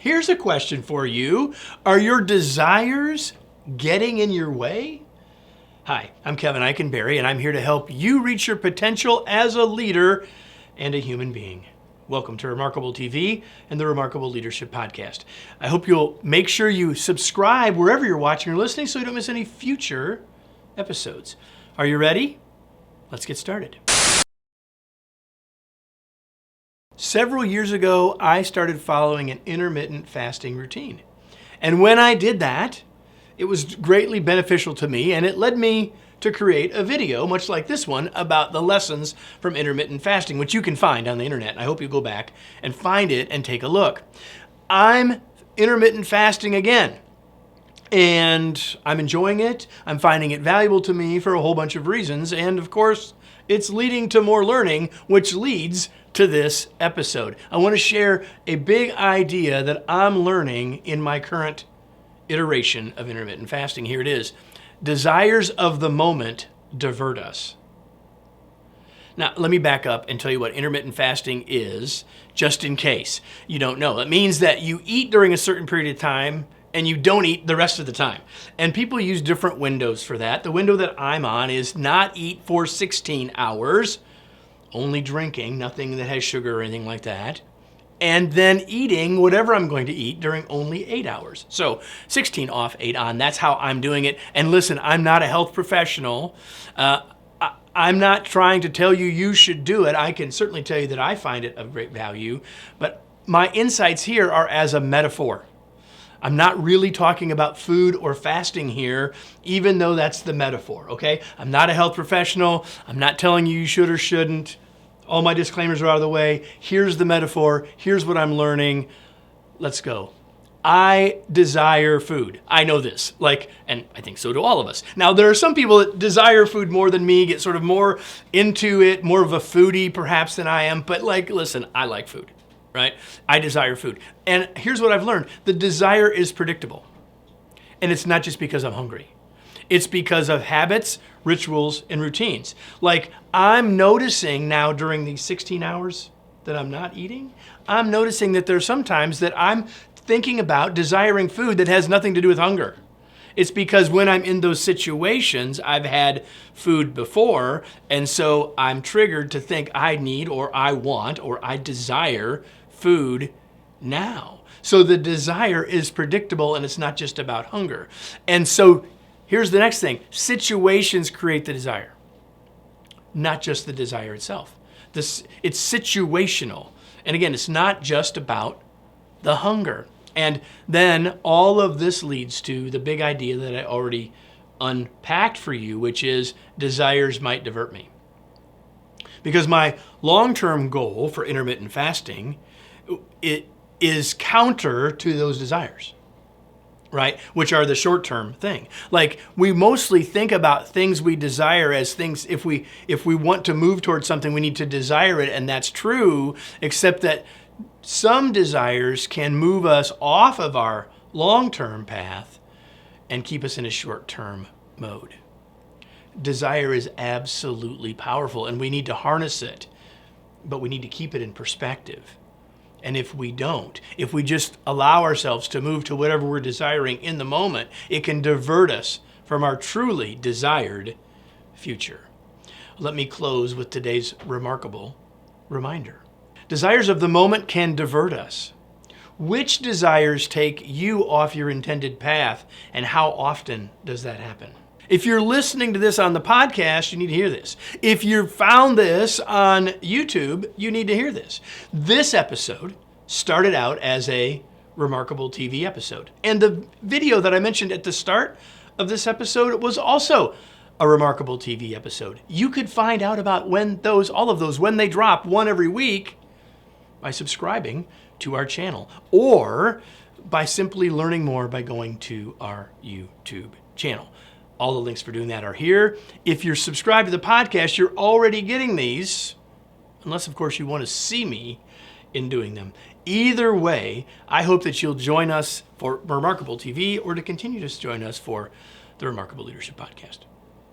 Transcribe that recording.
Here's a question for you. Are your desires getting in your way? Hi, I'm Kevin Eikenberry, and I'm here to help you reach your potential as a leader and a human being. Welcome to Remarkable TV and the Remarkable Leadership Podcast. I hope you'll make sure you subscribe wherever you're watching or listening so you don't miss any future episodes. Are you ready? Let's get started. Several years ago, I started following an intermittent fasting routine. And when I did that, it was greatly beneficial to me, and it led me to create a video, much like this one, about the lessons from intermittent fasting, which you can find on the internet. I hope you go back and find it and take a look. I'm intermittent fasting again, and I'm enjoying it. I'm finding it valuable to me for a whole bunch of reasons, and of course, it's leading to more learning, which leads to this episode. I want to share a big idea that I'm learning in my current iteration of intermittent fasting. Here it is. Desires of the moment divert us. Now, let me back up and tell you what intermittent fasting is, just in case you don't know. It means that you eat during a certain period of time and you don't eat the rest of the time. And people use different windows for that. The window that I'm on is not eat for 16 hours, only drinking, nothing that has sugar or anything like that, and then eating whatever I'm going to eat during only 8 hours. So 16 off, 8 on, that's how I'm doing it. And listen, I'm not a health professional. I'm not trying to tell you you should do it. I can certainly tell you that I find it of great value, but my insights here are as a metaphor. I'm not really talking about food or fasting here, even though that's the metaphor, okay? I'm not a health professional. I'm not telling you you should or shouldn't. All my disclaimers are out of the way. Here's the metaphor. Here's what I'm learning. Let's go. I desire food. I know this, and I think so do all of us. Now, there are some people that desire food more than me, get sort of more into it, more of a foodie perhaps than I am, but listen, I like food. Right? I desire food. And here's what I've learned. The desire is predictable. And it's not just because I'm hungry. It's because of habits, rituals, and routines. I'm noticing now during these 16 hours that I'm not eating, I'm noticing that there's sometimes that I'm thinking about desiring food that has nothing to do with hunger. It's because when I'm in those situations, I've had food before, and so I'm triggered to think I need or I want or I desire food now. So the desire is predictable, and it's not just about hunger. And so here's the next thing. Situations create the desire, not just the desire itself. It's situational. And again, it's not just about the hunger. And then all of this leads to the big idea that I already unpacked for you, which is desires might divert me. Because my long-term goal for intermittent fasting, it is counter to those desires, right? Which are the short-term thing. We mostly think about things we desire as things, if we want to move towards something, we need to desire it, and that's true, except that some desires can move us off of our long-term path and keep us in a short-term mode. Desire is absolutely powerful, and we need to harness it, but we need to keep it in perspective. And if we don't, if we just allow ourselves to move to whatever we're desiring in the moment, it can divert us from our truly desired future. Let me close with today's remarkable reminder. Desires of the moment can divert us. Which desires take you off your intended path, and how often does that happen? If you're listening to this on the podcast, you need to hear this. If you found this on YouTube, you need to hear this. This episode started out as a Remarkable TV episode. And the video that I mentioned at the start of this episode was also a Remarkable TV episode. You could find out about all of those, when they drop, one every week, by subscribing to our channel, or by simply learning more by going to our YouTube channel. All the links for doing that are here. If you're subscribed to the podcast, you're already getting these, unless, of course, you want to see me in doing them. Either way, I hope that you'll join us for Remarkable TV or to continue to join us for the Remarkable Leadership Podcast.